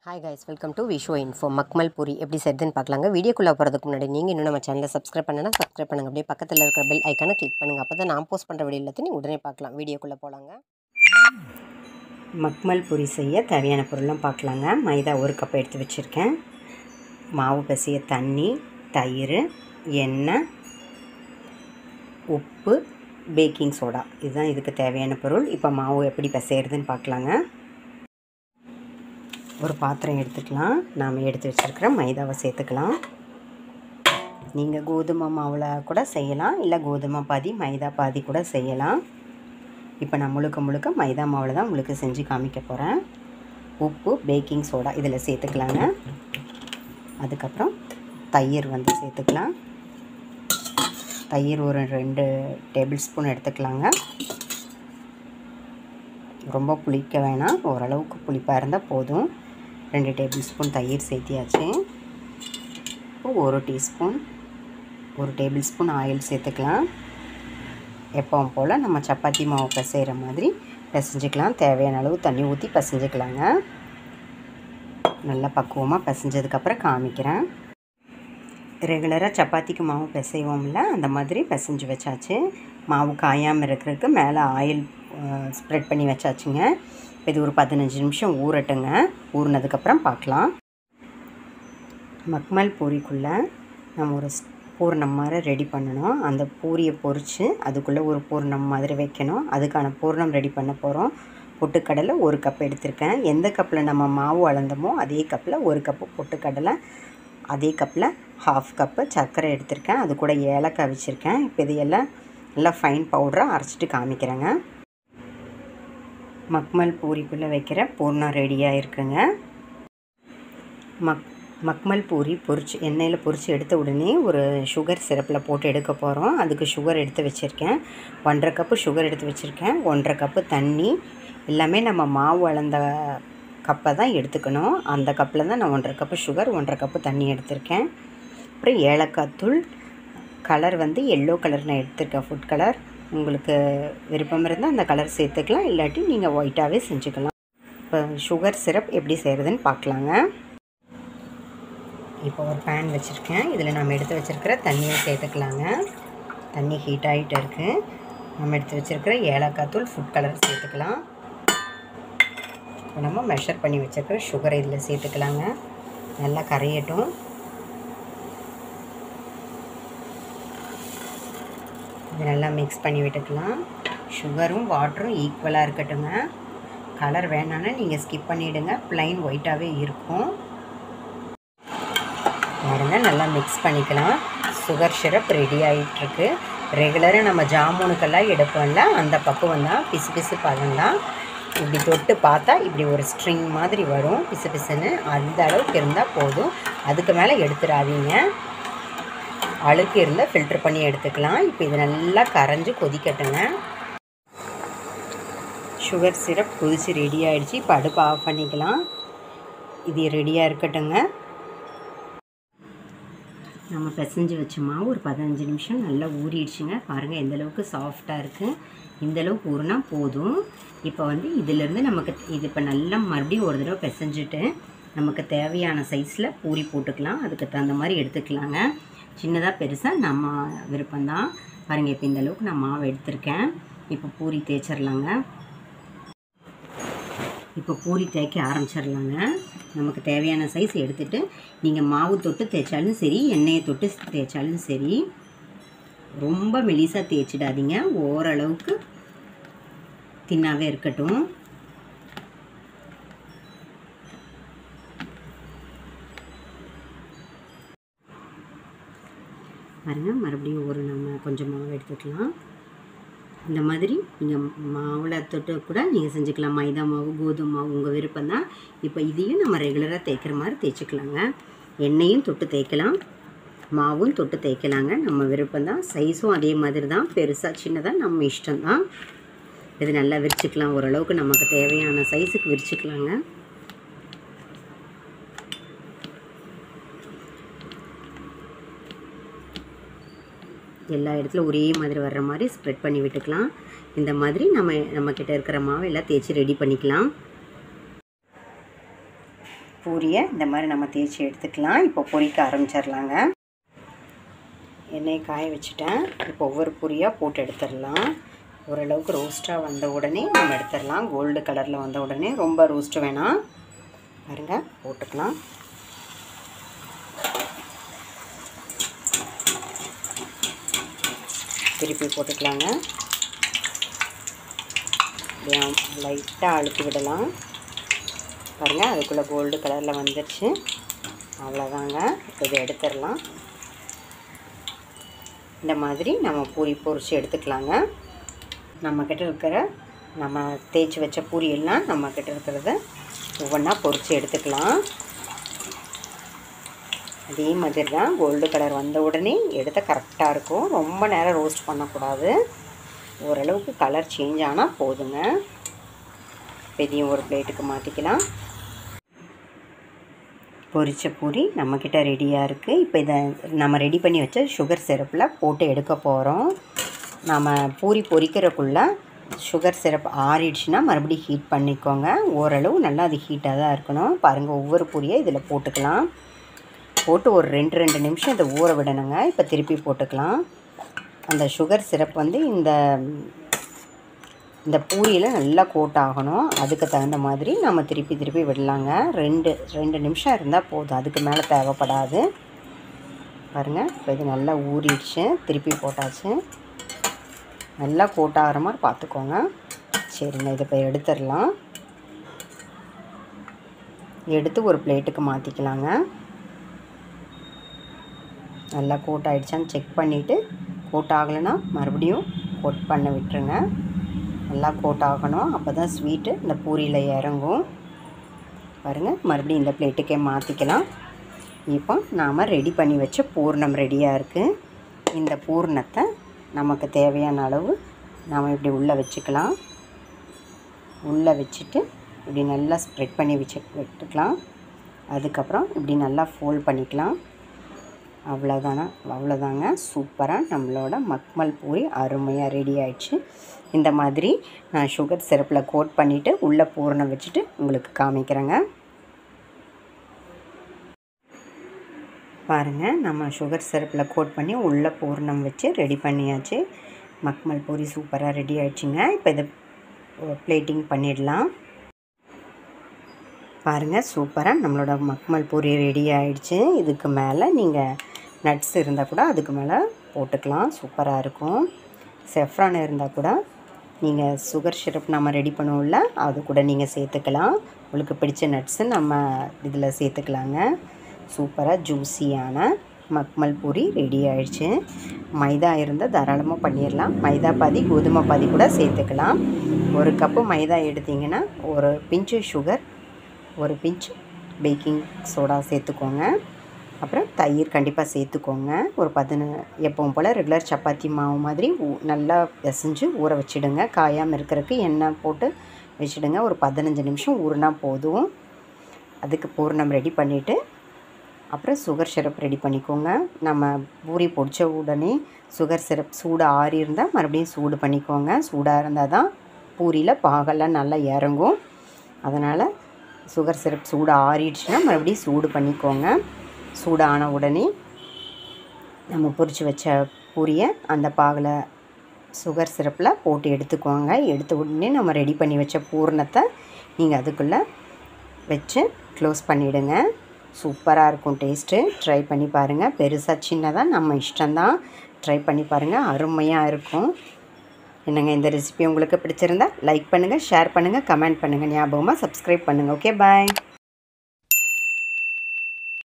Hi guys, welcome to Visho Info. மக்மல் puri எப்படி செய்யுதுன்னு பார்க்கலாங்க. வீடியோக்குள்ளே போகிறதுக்கு முன்னாடி நீங்கள் இன்னும் நம்ம சேனலை சப்ஸ்கிரைப் பண்ணுங்கள். அப்படியே பக்கத்தில் இருக்கிற பெல் ஐக்கானை கிளிக் பண்ணுங்கள். அப்போ தான் நான் போஸ்ட் பண்ணுற வீடியோ எல்லாத்தையும் நீங்கள் உடனே பார்க்கலாம். வீடியோக்குள்ளே போகலாங்க. மக்மல் பூரி செய்ய தேவையான பொருள்லாம் பார்க்கலாங்க. மைதா 1 கப் எடுத்து வச்சுருக்கேன். மாவு பசிய தண்ணி, தயிர், எண்ணெய், உப்பு, பேக்கிங் சோடா, இதுதான் இதுக்கு தேவையான பொருள். இப்போ மாவு எப்படி பிசைகிறதுன்னு பார்க்கலாங்க. ஒரு பாத்திரம் எடுத்துக்கலாம். நாம் எடுத்து வச்சுருக்கிற மைதாவை சேர்த்துக்கலாம். நீங்கள் கோதுமை மாவில் கூட செய்யலாம், இல்லை கோதுமை பாதி மைதா பாதி கூட செய்யலாம். இப்போ நான் முழுக்க மைதா மாவில் தான் உங்களுக்கு செஞ்சு காமிக்க போகிறேன். உப்பு, பேக்கிங் சோடா இதில் சேர்த்துக்கலாங்க. அதுக்கப்புறம் தயிர் சேர்த்துக்கலாம். தயிர் ஒரு 2 டேபிள் ஸ்பூன் எடுத்துக்கலாங்க. ரொம்ப புளிக்க வேணாம், ஓரளவுக்கு புளிப்பாக இருந்தால் போதும். 2 டேபிள் ஸ்பூன் தயிர் சேர்த்தியாச்சு. இப்போ 1 டேபிள் ஸ்பூன் ஆயில் சேர்த்துக்கலாம். எப்பவும் போல் நம்ம சப்பாத்தி மாவு பிசைகிற மாதிரி பிசைஞ்சிக்கலாம். தேவையான அளவு தண்ணி ஊற்றி பிசைஞ்சிக்கலாங்க. நல்லா பக்குவமாக பிசைஞ்சதுக்கப்புறம் காமிக்கிறேன். ரெகுலராக சப்பாத்திக்கு மாவு பிசைவோம்ல, அந்த மாதிரி பிசைஞ்சு வச்சாச்சு. மாவு காயாமல் இருக்கிறதுக்கு மேலே ஆயில் ஸ்ப்ரெட் பண்ணி வச்சாச்சுங்க. இது ஒரு 15 நிமிஷம் ஊறட்டுங்க. ஊறினதுக்கப்புறம் பார்க்கலாம். மக்மல் பூரிக்குள்ளே நம்ம ஒரு பூர்ணம் மாதிரி ரெடி பண்ணணும். அந்த பூரியை பொரித்து அதுக்குள்ளே ஒரு பூர்ணம் மாதிரி வைக்கணும். அதுக்கான பூர்ணம் ரெடி பண்ண போகிறோம். பொட்டுக்கடலை 1 கப் எடுத்திருக்கேன். எந்த கப்பில் நம்ம மாவு அளந்தோமோ அதே கப்பில் 1 கப்பு பொட்டுக்கடலை, அதே கப்பில் 1/2 கப்பு சர்க்கரை எடுத்திருக்கேன். அது கூட ஏலக்காய் வச்சுருக்கேன். இப்போ இதையெல்லாம் நல்லா ஃபைன் பவுடராக அரைச்சிட்டு காமிக்கிறேங்க. மக்மல் பூரிக்குள்ளே வைக்கிற பூர்ணம் ரெடியாக இருக்குங்க. மக்மல் பூரி எண்ணெயில் பொரித்து எடுத்த உடனே ஒரு சுகர் சிரப்பில் போட்டு எடுக்க போகிறோம். அதுக்கு சுகர் எடுத்து வச்சுருக்கேன். 1/2 கப்பு சுகர் எடுத்து வச்சுருக்கேன். 1/2 கப்பு தண்ணி. எல்லாமே நம்ம மாவு அளந்த கப்பை தான் எடுத்துக்கணும். அந்த கப்பில் தான் நான் 1/2 கப்பு சுகர், 1/2 கப்பு தண்ணி எடுத்திருக்கேன். அப்புறம் ஏலக்காய் தூள். கலர் எல்லோ கலர் நான் எடுத்திருக்கேன், ஃபுட் கலர். உங்களுக்கு விருப்பம் இருந்தால் அந்த கலர் சேர்த்துக்கலாம், இல்லாட்டி நீங்கள் ஒயிட்டாகவே செஞ்சுக்கலாம். இப்போ சுகர் சிரப் எப்படி செய்கிறதுன்னு பார்க்கலாங்க. இப்போ ஒரு பேன் வச்சுருக்கேன். இதில் நம்ம எடுத்து வச்சுருக்கிற தண்ணியை சேர்த்துக்கலாங்க. தண்ணி ஹீட் ஆகிட்டு இருக்குது. நம்ம எடுத்து வச்சுருக்கிற ஏலக்காய் தூள், ஃபுட் கலர் சேர்த்துக்கலாம். இப்போ நம்ம மெஷர் பண்ணி வச்சுருக்கிற சுகரை இதில் சேர்த்துக்கலாங்க. நல்லா கரையட்டும். இது நல்லா மிக்ஸ் பண்ணி விட்டுக்கலாம். சுகரும் வாட்டரும் ஈக்குவலாக இருக்கட்டுங்க. கலர் வேணான்னா நீங்கள் ஸ்கிப் பண்ணிவிடுங்க, ப்ளைன் ஒயிட்டாகவே இருக்கும். பாருங்கள், நல்லா மிக்ஸ் பண்ணிக்கலாம். சுகர் சிரப் ரெடி ஆகிட்டுருக்கு. ரெகுலராக நம்ம ஜாமுனுக்கெல்லாம் எடுப்போம்ல, அந்த பக்குவம் தான், பிசு பதம் தான். இப்படி தொட்டு பார்த்தா இப்படி ஒரு ஸ்ட்ரிங் மாதிரி வரும், பிசுன்னு. அந்த அளவுக்கு இருந்தால் போதும். அதுக்கு மேலே எடுத்துடாதீங்க. அழுக்கு இருந்தால் ஃபில்ட்ரு பண்ணி எடுத்துக்கலாம். இப்போ இது நல்லா கரைஞ்சி கொதிக்கட்டுங்க. சுகர் சிரப் கொதிச்சு ரெடி ஆகிடுச்சு. இப்போ அடுப்பு ஆஃப் பண்ணிக்கலாம். இது ரெடியாக இருக்கட்டுங்க. நம்ம பிசைஞ்சு வச்ச மாவு ஒரு 15 நிமிஷம் நல்லா ஊறிடுச்சுங்க. பாருங்கள் எந்தளவுக்கு சாஃப்டாக இருக்குது. இந்தளவுக்கு ஊறினா போதும். இப்போ இதிலேருந்து நமக்கு இது இப்போ நல்லா மறுபடியும் ஒரு தடவை பிசைஞ்சிட்டு நமக்கு தேவையான சைஸில் பூரி போட்டுக்கலாம். அதுக்கு தகுந்த மாதிரி எடுத்துக்கலாங்க. சின்னதாக பெருசாக நம்ம விருப்பம்தான். பாருங்கள், இப்போ இந்தளவுக்கு நான் மாவு எடுத்திருக்கேன். இப்போ பூரி தேய்ச்சிடலாங்க. இப்போ பூரி தேய்க்க ஆரம்பிச்சிடலாங்க. நமக்கு தேவையான சைஸ் எடுத்துகிட்டு நீங்கள் மாவு தொட்டு தேய்ச்சாலும் சரி, எண்ணெயை தொட்டு தேய்ச்சாலும் சரி, ரொம்ப மெலிசாக தேய்ச்சிடாதீங்க. ஓரளவுக்கு தின்னாவே இருக்கட்டும். பாருங்கள், மறுபடியும் நம்ம கொஞ்சம் மாவு எடுத்துக்கலாம். இந்த மாதிரி நீங்கள் மாவில் தொட்டு கூட நீங்கள் செஞ்சுக்கலாம். மைதா மாவு, கோதுமை மாவு உங்கள் விருப்பம் தான். இப்போ இதையும் நம்ம ரெகுலராக தேய்க்கிற மாதிரி தேய்ச்சிக்கலாங்க. எண்ணெயும் தொட்டு தேய்க்கலாம், மாவும் தொட்டு தேய்க்கலாங்க. நம்ம விருப்பம் தான். சைஸும் அதே மாதிரி தான், பெருசாக சின்னதாக நம்ம இஷ்டம்தான். இது நல்லா விரிச்சிக்கலாம். ஓரளவுக்கு நமக்கு தேவையான சைஸுக்கு விரிச்சிக்கலாங்க. எல்லா இடத்துலையும் ஒரே மாதிரி வர்ற மாதிரி ஸ்ப்ரெட் பண்ணி விட்டுக்கலாம். இந்த மாதிரி நம்மக்கிட்ட இருக்கிற மாவை எல்லாம் தேய்ச்சி ரெடி பண்ணிக்கலாம். பூரியை இந்த மாதிரி நம்ம தேய்ச்சி எடுத்துக்கலாம். இப்போ பொரிக்க ஆரம்பிச்சிடலாங்க. எண்ணெய் காய வச்சுட்டேன். இப்போ ஒவ்வொரு பூரியாக போட்டு எடுத்துடலாம். ஓரளவுக்கு ரோஸ்ட்டாக வந்த உடனே நம்ம எடுத்துடலாம். கோல்டு கலரில் வந்த உடனே, ரொம்ப ரோஸ்ட்டு வேணாம். பாருங்கள், போட்டுக்கலாம். திருப்பி போட்டுக்கலாங்க. லைட்டாக அழுத்தி விடலாம். பாருங்கள், அதுக்குள்ளே கோல்டு கலரில் வந்துடுச்சு. அவ்வளோதாங்க. இப்போ இதை எடுத்துடலாம். இந்த மாதிரி நம்ம பூரி பொரித்து எடுத்துக்கலாங்க. நம்மக்கிட்ட இருக்கிற நம்ம தேய்ச்சி வச்ச பூரியெல்லாம் நம்மக்கிட்ட இருக்கிறத ஒவ்வொன்றா பொரித்து எடுத்துக்கலாம். அதே மாதிரி தான் கோல்டு கலர் வந்த உடனே எடுத்த கரெக்டாக இருக்கும். ரொம்ப நேரம் ரோஸ்ட் பண்ணக்கூடாது. ஓரளவுக்கு கலர் சேஞ்ச் ஆனால் போதுங்க. இதையும் ஒரு பிளேட்டுக்கு மாற்றிக்கலாம். பொரிச்ச பூரி நம்மக்கிட்ட ரெடியாக இருக்குது. இப்போ இதை நம்ம ரெடி பண்ணி வச்ச சுகர் சிரப்பில் போட்டு எடுக்க போகிறோம். நம்ம பூரி பொரிக்கிறக்குள்ளே சுகர் சிரப் ஆறிடுச்சுன்னா மறுபடியும் ஹீட் பண்ணிக்கோங்க. ஓரளவு நல்லா அது ஹீட்டாக தான் இருக்கணும். பாருங்கள், ஒவ்வொரு பூரியை இதில் போட்டுக்கலாம். போட்டு ஒரு 2 நிமிஷம் இதை ஊற விடணுங்க. இப்போ திருப்பி போட்டுக்கலாம். அந்த சுகர் சிரப் வந்து இந்த பூரியில் நல்லா கோட் ஆகணும். அதுக்கு தகுந்த மாதிரி நம்ம திருப்பி விடலாங்க. 2 நிமிஷம் இருந்தால் போதும். அதுக்கு மேலே தேவைப்படாது. பாருங்கள், இப்போ இது நல்லா ஊறிடுச்சு. திருப்பி போட்டாச்சு. நல்லா கோட் ஆகிற மாதிரி பார்த்துக்கோங்க. சரிங்க, இதை இப்போ எடுத்துடலாம். எடுத்து ஒரு பிளேட்டுக்கு மாற்றிக்கலாங்க. நல்லா கோட் ஆகிடுச்சான்னு செக் பண்ணிவிட்டு, கோட் ஆகலைன்னா மறுபடியும் கோட் பண்ண விட்டுருங்க. நல்லா கோட் ஆகணும். அப்போ தான் ஸ்வீட்டு இந்த பூரியில் இறங்கும். பாருங்கள், மறுபடியும் இந்த பிளேட்டுக்கே மாற்றிக்கலாம். இப்போ நாம் ரெடி பண்ணி வச்ச பூர்ணம் ரெடியாக இருக்குது. இந்த பூர்ணத்தை நமக்கு தேவையான அளவு நாம் இப்படி உள்ளே வச்சுக்கலாம். உள்ளே வச்சுட்டு இப்படி நல்லா ஸ்ப்ரெட் பண்ணி விட்டுக்கலாம். அதுக்கப்புறம் இப்படி நல்லா ஃபோல்ட் பண்ணிக்கலாம். அவ்வளோதாங்க. சூப்பராக நம்மளோட மக்மல் பூரி அருமையாக ரெடி ஆயிடுச்சு. இந்த மாதிரி நான் சுகர் சிரப்பில் கோட் பண்ணிவிட்டு உள்ளே பூரணம் வச்சுட்டு உங்களுக்கு காமிக்கிறேங்க. பாருங்கள், நம்ம சுகர் சிரப்பில் கோட் பண்ணி உள்ளே பூரணம் வச்சு ரெடி பண்ணியாச்சு. மக்மல் பூரி சூப்பராக ரெடி ஆயிடுச்சுங்க. இப்போ இதை பிளேட்டிங் பண்ணிடலாம். பாருங்கள், சூப்பராக நம்மளோட மக்மல் பூரி ரெடி ஆயிடுச்சு. இதுக்கு மேலே நீங்கள் நட்ஸ் இருந்தால் கூட அதுக்கு மேலே போட்டுக்கலாம். சூப்பராக இருக்கும். செஃப்ரான் இருந்தால் கூட நீங்கள் சுகர் சிரப் நம்ம ரெடி பண்ணுவோம்ல, அது கூட நீங்கள் சேர்த்துக்கலாம். உங்களுக்கு பிடிச்ச நட்ஸு நம்ம இதில் சேர்த்துக்கலாங்க. சூப்பராக ஜூஸியான மக்மல் பூரி ரெடி ஆயிடுச்சு. மைதா இருந்தால் தாராளமாக பண்ணிடலாம். மைதா பாதி கோதுமை பாதி கூட சேர்த்துக்கலாம். 1 கப்பு மைதா எடுத்திங்கன்னா ஒரு பிஞ்சு சுகர், 1 பிஞ்ச் பேக்கிங் சோடா சேர்த்துக்கோங்க. அப்புறம் தயிர் கண்டிப்பாக சேர்த்துக்கோங்க. ஒரு எப்பவும் போல் ரெகுலர் சப்பாத்தி மாவு மாதிரி நல்லா பிசைஞ்சு ஊற வச்சுடுங்க. காயாமல் இருக்கிறதுக்கு எண்ணெய் போட்டு வச்சுடுங்க. ஒரு 15 நிமிஷம் ஊறினா போதும். அதுக்கு பூர்ணம் ரெடி பண்ணிவிட்டு அப்புறம் சுகர் சிரப் ரெடி பண்ணிக்கோங்க. நம்ம பூரி பொடிச்ச உடனே சுகர் சிரப் சூடு ஆறி இருந்தால் மறுபடியும் சூடு பண்ணிக்கோங்க. சூடாக இருந்தால் தான் பூரியில் பாகெல்லாம் நல்லா இறங்கும். அதனால் சுகர் சிரப் சூடு ஆறிடுச்சுன்னா மறுபடியும் சூடு பண்ணிக்கோங்க. சூடான உடனே நம்ம பொரிச்சு வச்ச பூரியை அந்த பாகில் சுகர் சிரப்பில் போட்டு எடுத்துக்கோங்க. எடுத்த உடனே நம்ம ரெடி பண்ணி வச்ச பூரணத்தை நீங்கள் அதுக்குள்ளே வச்சு க்ளோஸ் பண்ணிவிடுங்க. சூப்பராக இருக்கும் டேஸ்ட்டு. ட்ரை பண்ணி பாருங்கள். பெருசாக சின்னதாக நம்ம இஷ்டம்தான். ட்ரை பண்ணி பாருங்கள், அருமையாக இருக்கும். என்னங்க, இந்த ரெசிபி உங்களுக்கு பிடிச்சிருந்தா லைக் பண்ணுங்கள், ஷேர் பண்ணுங்கள், கமெண்ட் பண்ணுங்கள். ஞாபகமாக சப்ஸ்கிரைப் பண்ணுங்கள். ஓகே, பாய்.